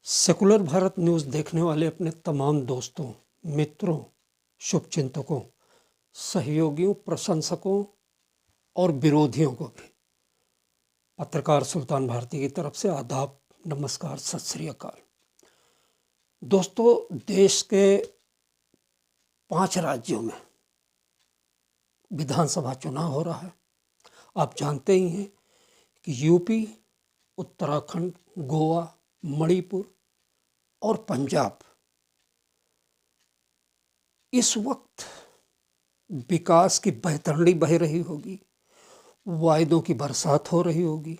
Secular Bharat news देखने वाले अपने तमाम दोस्तों, मित्रों, शुभचिंतकों, सहयोगियों, प्रशंसकों और विरोधियों को भी पत्रकार सुल्तान भारती की तरफ से आदाब, नमस्कार, सत श्री अकाल। दोस्तों, देश के 5 राज्यों में विधानसभा चुनाव हो रहा है। आप जानते ही हैं कि यूपी, उत्तराखंड, गोवा, मणिपुर और पंजाब इस वक्त विकास की बैतरणी बह रही होगी, वायदों की बरसात हो रही होगी।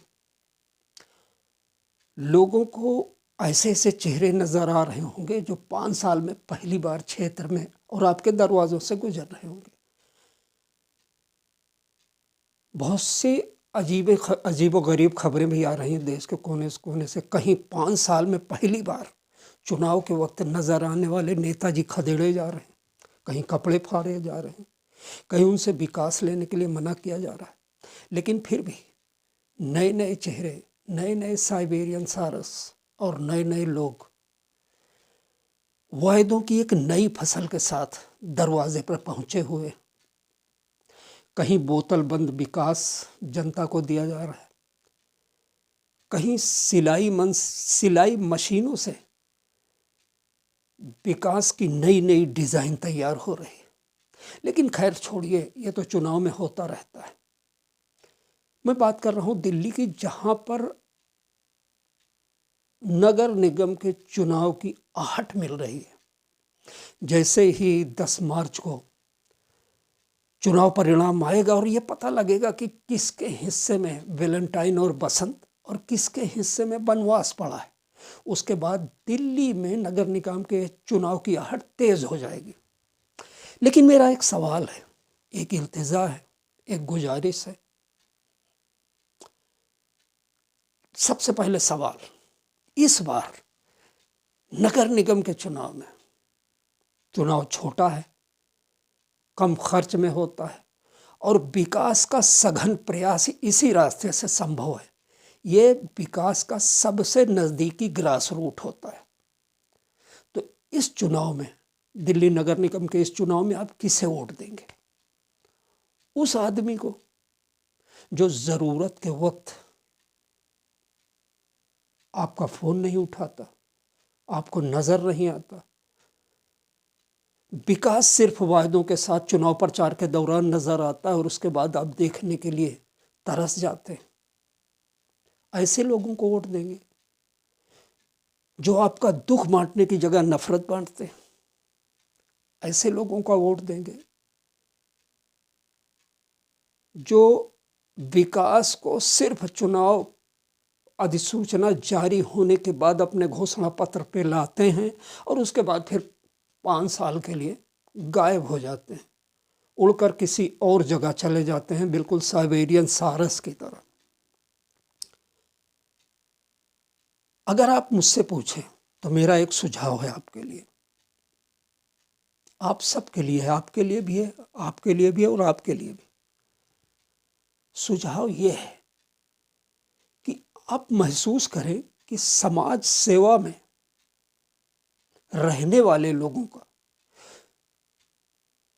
लोगों को ऐसे ऐसे चेहरे नजर आ रहे होंगे जो 5 साल में पहली बार क्षेत्र में और आपके दरवाजों से गुजर रहे होंगे। बहुत सी अजीबो गरीब खबरें भी आ रही हैं देश के कोने से कोने से। कहीं 5 साल में पहली बार चुनाव के वक्त नजर आने वाले नेताजी खदेड़े जा रहे हैं, कहीं कपड़े फाड़े जा रहे हैं, कहीं उनसे विकास लेने के लिए मना किया जा रहा है। लेकिन फिर भी नए नए चेहरे, नए नए साइबेरियन सारस और नए नए लोग वायदों की एक नई फसल के साथ दरवाजे पर पहुंचे हुए। कहीं बोतल बंद विकास जनता को दिया जा रहा है, कहीं सिलाई मशीनों से विकास की नई नई डिजाइन तैयार हो रही है। लेकिन खैर छोड़िए, ये तो चुनाव में होता रहता है। मैं बात कर रहा हूं दिल्ली की, जहां पर नगर निगम के चुनाव की आहट मिल रही है। जैसे ही 10 मार्च को चुनाव परिणाम आएगा और ये पता लगेगा कि किसके हिस्से में वैलेंटाइन और बसंत और किसके हिस्से में वनवास पड़ा है, उसके बाद दिल्ली में नगर निगम के चुनाव की आहट तेज हो जाएगी। लेकिन मेरा एक सवाल है, एक इल्तिजा है, एक गुजारिश है। सबसे पहले सवाल, इस बार नगर निगम के चुनाव में चुनाव छोटा है, कम खर्च में होता है और विकास का सघन प्रयास इसी रास्ते से संभव है। ये विकास का सबसे नज़दीकी ग्रास रूट होता है। तो इस चुनाव में, दिल्ली नगर निगम के इस चुनाव में आप किसे वोट देंगे? उस आदमी को जो ज़रूरत के वक्त आपका फ़ोन नहीं उठाता, आपको नज़र नहीं आता, विकास सिर्फ वायदों के साथ चुनाव प्रचार के दौरान नजर आता है और उसके बाद आप देखने के लिए तरस जाते हैं। ऐसे लोगों को वोट देंगे जो आपका दुख बांटने की जगह नफरत बांटते हैं? ऐसे लोगों का वोट देंगे जो विकास को सिर्फ चुनाव अधिसूचना जारी होने के बाद अपने घोषणा पत्र पे लाते हैं और उसके बाद फिर 5 साल के लिए गायब हो जाते हैं, उड़कर किसी और जगह चले जाते हैं, बिल्कुल साइबेरियन सारस की तरह? अगर आप मुझसे पूछें तो मेरा एक सुझाव है आपके लिए, आप सबके लिए है, आपके लिए भी है, आपके लिए भी है और आपके लिए भी। सुझाव ये है कि आप महसूस करें कि समाज सेवा में रहने वाले लोगों का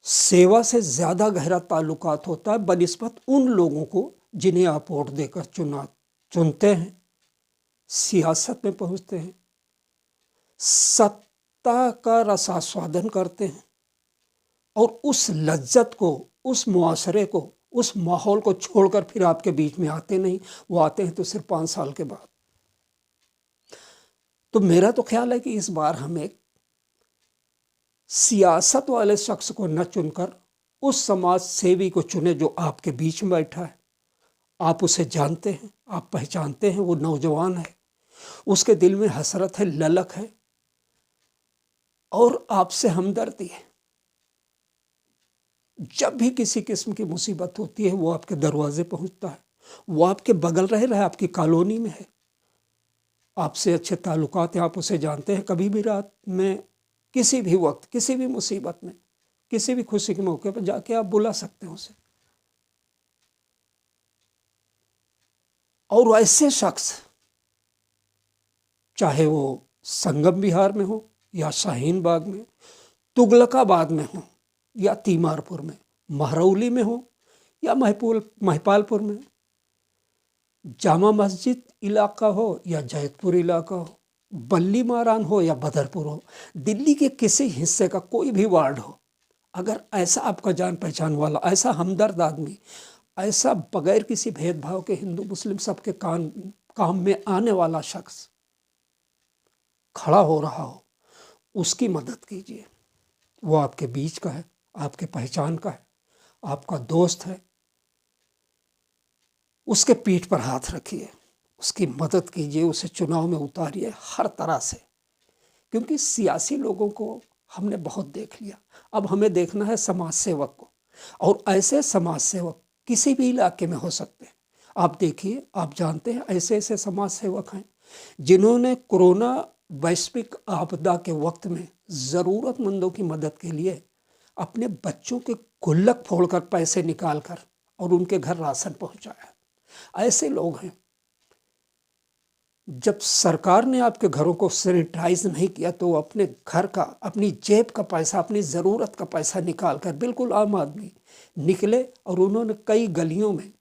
सेवा से ज्यादा गहरा ताल्लुकात होता है बनिस्बत उन लोगों को जिन्हें आप वोट देकर चुनते हैं, सियासत में पहुंचते हैं, सत्ता का रसास्वादन करते हैं और उस लज्जत को, उस मुआशरे को, उस माहौल को छोड़कर फिर आपके बीच में आते नहीं। वो आते हैं तो सिर्फ 5 साल के बाद। तो मेरा तो ख्याल है कि इस बार हम एक सियासत वाले शख्स को न चुनकर उस समाज सेवी को चुने जो आपके बीच में बैठा है। आप उसे जानते हैं, आप पहचानते हैं, वो नौजवान है, उसके दिल में हसरत है, ललक है और आपसे हमदर्दी है। जब भी किसी किस्म की मुसीबत होती है वो आपके दरवाजे पहुंचता है, वो आपके बगल रह रहा है, आपकी कॉलोनी में है, आपसे अच्छे ताल्लुकात हैं, आप उसे जानते हैं। कभी भी रात में, किसी भी वक्त, किसी भी मुसीबत में, किसी भी खुशी के मौके पर जाके आप बुला सकते हैं उसे। और ऐसे शख्स, चाहे वो संगम विहार में हो या शाहीन बाग में, तुगलकाबाद में हो या तीमारपुर में, महरौली में हो या महिपालपुर में, जामा मस्जिद इलाका हो या जैतपुर इलाका हो, बल्ली मारान हो या बदरपुर हो, दिल्ली के किसी हिस्से का कोई भी वार्ड हो, अगर ऐसा आपका जान पहचान वाला, ऐसा हमदर्द आदमी, ऐसा बगैर किसी भेदभाव के हिंदू मुस्लिम सबके काम में आने वाला शख्स खड़ा हो रहा हो, उसकी मदद कीजिए। वो आपके बीच का है, आपके पहचान का है, आपका दोस्त है, उसके पीठ पर हाथ रखिए, उसकी मदद कीजिए, उसे चुनाव में उतारिए हर तरह से। क्योंकि सियासी लोगों को हमने बहुत देख लिया, अब हमें देखना है समाज सेवक को। और ऐसे समाज सेवक किसी भी इलाके में हो सकते हैं। आप देखिए, आप जानते हैं ऐसे ऐसे समाज सेवक हैं जिन्होंने कोरोना वैश्विक आपदा के वक्त में ज़रूरतमंदों की मदद के लिए अपने बच्चों के गुल्लक फोड़कर पैसे निकाल कर और उनके घर राशन पहुंचाया। ऐसे लोग हैं। जब सरकार ने आपके घरों को सैनिटाइज नहीं किया तो अपने घर का, अपनी जेब का पैसा, अपनी ज़रूरत का पैसा निकाल कर, बिल्कुल आम आदमी निकले और उन्होंने कई गलियों में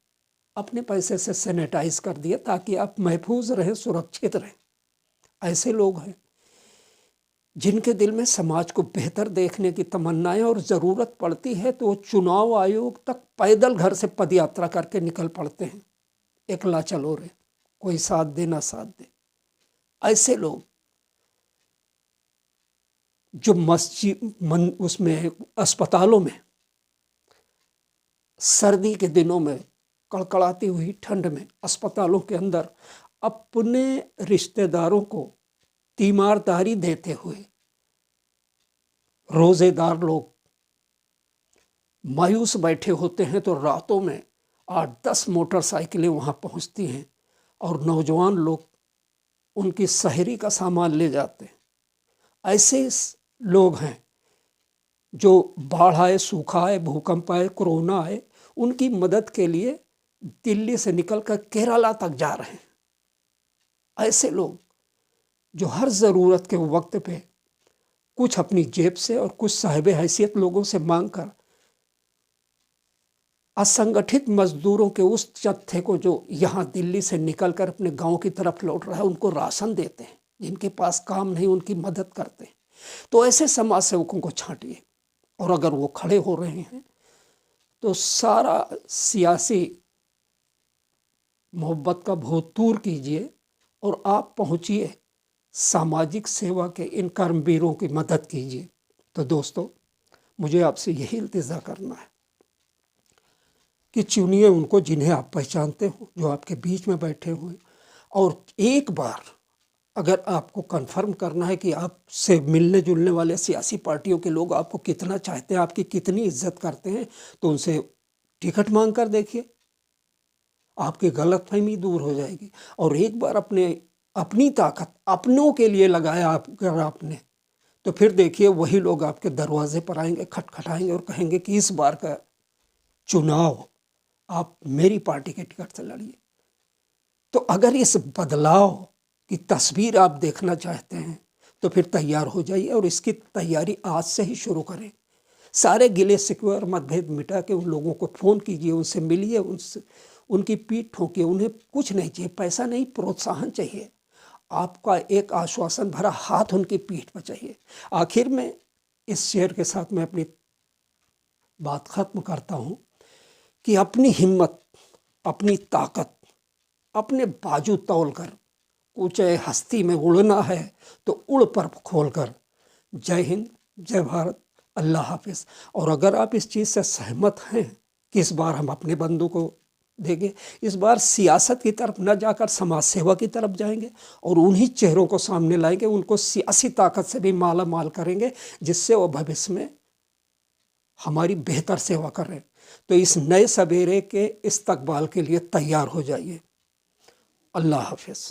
अपने पैसे से सैनिटाइज कर दिया ताकि आप महफूज रहें, सुरक्षित रहें। ऐसे लोग हैं जिनके दिल में समाज को बेहतर देखने की तमन्नाएं, और ज़रूरत पड़ती है तो वो चुनाव आयोग तक पैदल घर से पदयात्रा करके निकल पड़ते हैं। एकला चलो रे, कोई साथ दे ना साथ दे। ऐसे लोग जो उसमें अस्पतालों में सर्दी के दिनों में, कड़कड़ाती हुई ठंड में अस्पतालों के अंदर अपने रिश्तेदारों को तीमारदारी देते हुए रोजेदार लोग मायूस बैठे होते हैं तो रातों में 8-10 मोटरसाइकिलें वहाँ पहुँचती हैं और नौजवान लोग उनकी सहरी का सामान ले जाते हैं। ऐसे लोग हैं जो बाढ़ आए, सूखा आए, भूकंप आए, कोरोना आए, उनकी मदद के लिए दिल्ली से निकलकर केरला तक जा रहे हैं। ऐसे लोग जो हर ज़रूरत के वक्त पे कुछ अपनी जेब से और कुछ साहिब हैसियत लोगों से मांगकर असंगठित मजदूरों के उस जत्थे को जो यहाँ दिल्ली से निकलकर अपने गांव की तरफ लौट रहा है, उनको राशन देते हैं। जिनके पास काम नहीं उनकी मदद करते हैं। तो ऐसे समाज सेवकों को छांटिए, और अगर वो खड़े हो रहे हैं तो सारा सियासी मोहब्बत का भूत दूर कीजिए और आप पहुँचिए सामाजिक सेवा के इन कर्मवीरों की मदद कीजिए। तो दोस्तों, मुझे आपसे यही इल्तिजा करना है कि चुनिए उनको जिन्हें आप पहचानते हो, जो आपके बीच में बैठे हुए, और एक बार अगर आपको कंफर्म करना है कि आपसे मिलने जुलने वाले सियासी पार्टियों के लोग आपको कितना चाहते हैं, आपकी कितनी इज्जत करते हैं, तो उनसे टिकट मांग कर देखिए, आपकी गलतफहमी दूर हो जाएगी। और एक बार अपनी ताकत अपनों के लिए लगाया अगर आपने, तो फिर देखिए वही लोग आपके दरवाजे पर आएंगे, खटखटाएंगे और कहेंगे कि इस बार का चुनाव आप मेरी पार्टी के टिकट से लड़िए। तो अगर इस बदलाव की तस्वीर आप देखना चाहते हैं तो फिर तैयार हो जाइए, और इसकी तैयारी आज से ही शुरू करें। सारे गिले शिकवे और मतभेद मिटा के उन लोगों को फ़ोन कीजिए, उनसे मिलिए, उनकी पीठ ठोंकिए। उन्हें कुछ नहीं चाहिए, पैसा नहीं, प्रोत्साहन चाहिए। आपका एक आश्वासन भरा हाथ उनकी पीठ पर चाहिए। आखिर में इस शेर के साथ मैं अपनी बात ख़त्म करता हूँ कि अपनी हिम्मत, अपनी ताकत, अपने बाजू तौल कर ऊंचे हस्ती में उड़ना है तो उड़ पर खोल कर। जय हिंद, जय भारत, अल्लाह हाफिज़। और अगर आप इस चीज़ से सहमत हैं कि इस बार हम अपने बंधु को देंगे, इस बार सियासत की तरफ न जाकर समाज सेवा की तरफ जाएंगे और उन्हीं चेहरों को सामने लाएंगे, उनको सियासी ताकत से भी माला माल करेंगे, जिससे वो भविष्य में हमारी बेहतर सेवा करें। तो इस नए सवेरे के इस्तकबाल के लिए तैयार हो जाइए। अल्लाह हाफिज़।